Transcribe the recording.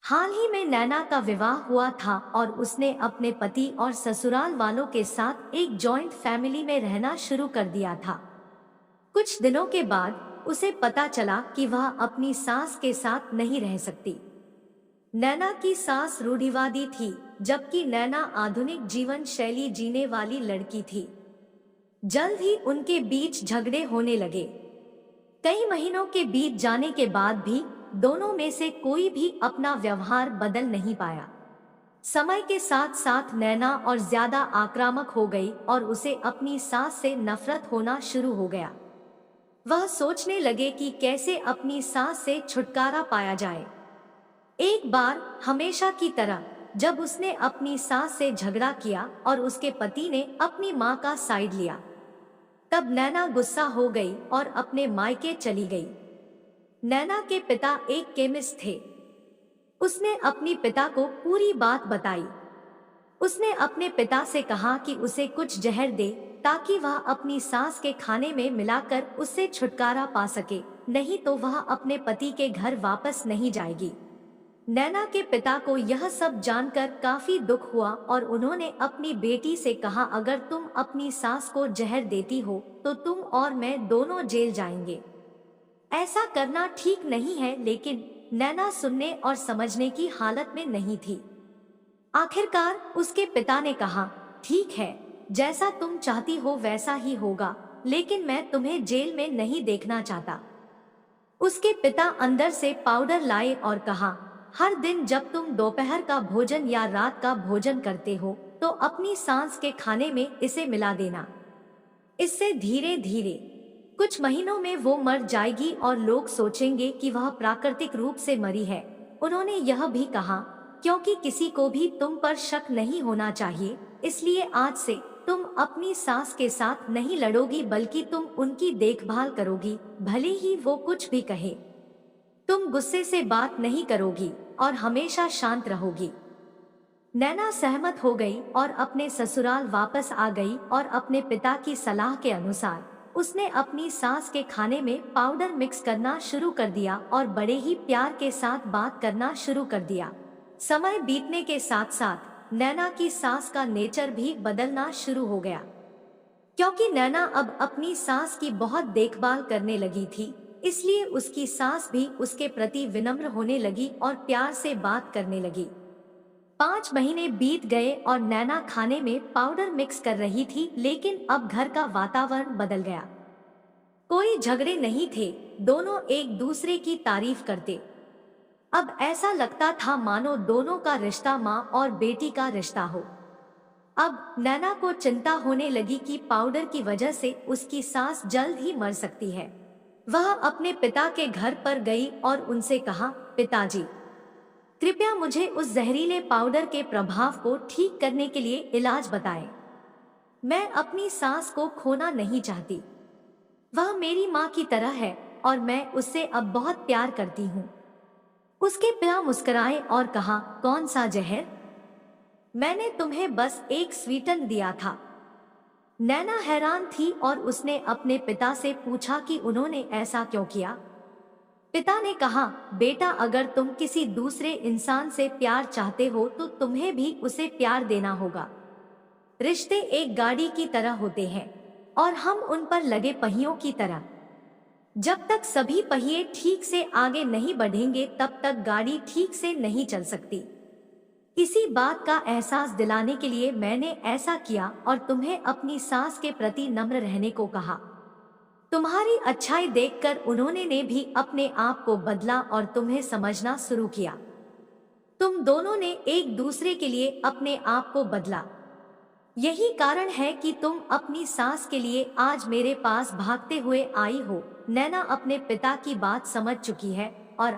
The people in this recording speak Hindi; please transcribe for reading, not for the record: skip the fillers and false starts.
हाल ही में नैना का विवाह हुआ था और उसने अपने पति और ससुराल वालों के साथ एक जॉइंट फैमिली में रहना शुरू कर दिया था। कुछ दिनों के बाद उसे पता चला कि वह अपनी सास के साथ नहीं रह सकती। नैना की सास रूढ़िवादी थी, जबकि नैना आधुनिक जीवन शैली जीने वाली लड़की थी। जल्द ही उनके बीच झगड़े होने लगे। कई महीनों के बीत जाने के बाद भी दोनों में से कोई भी अपना व्यवहार बदल नहीं पाया। समय के साथ साथ नैना और ज्यादा आक्रामक हो गई और उसे अपनी सास से नफरत होना शुरू हो गया। वह सोचने लगे कि कैसे अपनी सास से छुटकारा पाया जाए। एक बार हमेशा की तरह जब उसने अपनी सास से झगड़ा किया और उसके पति ने अपनी मां का साइड लिया, तब नैना गुस्सा हो गई और अपने मायके चली गई। नैना के पिता एक केमिस्ट थे। उसने अपनी पिता को पूरी बात बताई। उसने अपने पिता से कहा कि उसे कुछ जहर दे ताकि वह अपनी सास के खाने में मिलाकर उससे छुटकारा पा सके, नहीं तो वह अपने पति के घर वापस नहीं जाएगी। नैना के पिता को यह सब जानकर काफी दुख हुआ और उन्होंने अपनी बेटी से कहा, अगर तुम अपनी सास को जहर देती हो तो तुम और मैं दोनों जेल जाएंगे। ऐसा करना ठीक नहीं है, लेकिन नैना सुनने और समझने की हालत में नहीं थी। आखिरकार उसके पिता ने कहा, ठीक है, जैसा तुम चाहती हो वैसा ही होगा, लेकिन मैं तुम्हें जेल में नहीं देखना चाहता। उसके पिता अंदर से पाउडर लाए और कहा, हर दिन जब तुम दोपहर का भोजन या रात का भोजन करते हो तो अपनी सांस के खाने में इसे मिला देना। इससे धीरे धीरे कुछ महीनों में वो मर जाएगी और लोग सोचेंगे कि वह प्राकृतिक रूप से मरी है। उन्होंने यह भी कहा, क्योंकि किसी को भी तुम पर शक नहीं होना चाहिए, इसलिए आज से तुम अपनी सास के साथ नहीं लड़ोगी बल्कि तुम उनकी देखभाल करोगी, भले ही वो कुछ भी कहे। तुम गुस्से से बात नहीं करोगी और हमेशा शांत रहोगी। नैना सहमत हो गई और अपने ससुराल वापस आ गई और अपने पिता की सलाह के अनुसार उसने अपनी सास के खाने में पाउडर मिक्स करना शुरू कर दिया और बड़े ही प्यार के साथ बात करना शुरू कर दिया। समय बीतने के साथ साथ नैना की सास का नेचर भी बदलना शुरू हो गया, क्योंकि नैना अब अपनी सास की बहुत देखभाल करने लगी थी, इसलिए उसकी सास भी उसके प्रति विनम्र होने लगी और प्यार से बात करने लगी। 5 महीने बीत गए और नैना खाने में पाउडर मिक्स कर रही थी, लेकिन अब घर का वातावरण बदल गया। कोई झगड़े नहीं थे, दोनों एक दूसरे की तारीफ करते। अब ऐसा लगता था मानो दोनों का रिश्ता माँ और बेटी का रिश्ता हो। अब नैना को चिंता होने लगी कि पाउडर की वजह से उसकी सास जल्द ही मर सकती है। वह अपने पिता के घर पर गई और उनसे कहा, पिताजी, कृपया मुझे उस जहरीले पाउडर के प्रभाव को ठीक करने के लिए इलाज बताएं। मैं अपनी सास को खोना नहीं चाहती। वह मेरी माँ की तरह है और मैं उससे अब बहुत प्यार करती हूँ। उसके पिता मुस्कुराए और कहा, कौन सा जहर? मैंने तुम्हें बस एक स्वीटन दिया था। नैना हैरान थी और उसने अपने पिता से पूछा कि उन्होंने ऐसा क्यों किया। पिता ने कहा, बेटा, अगर तुम किसी दूसरे इंसान से प्यार चाहते हो तो तुम्हें भी उसे प्यार देना होगा। रिश्ते एक गाड़ी की तरह होते हैं और हम उन पर लगे पहियों की तरह। जब तक सभी पहिए ठीक से आगे नहीं बढ़ेंगे तब तक गाड़ी ठीक से नहीं चल सकती। इसी बात का एहसास दिलाने के लिए मैंने ऐसा किया और तुम्हें अपनी सास के प्रति नम्र रहने को कहा। तुम्हारी अच्छाई देखकर उन्होंने ने भी अपने आप को बदला और तुम्हें समझना शुरू किया। तुम दोनों ने एक दूसरे के लिए अपने आप को बदला। यही कारण है कि तुम अपनी सास के लिए आज मेरे पास भागते हुए आई हो। नैना अपने पिता की बात समझ चुकी है और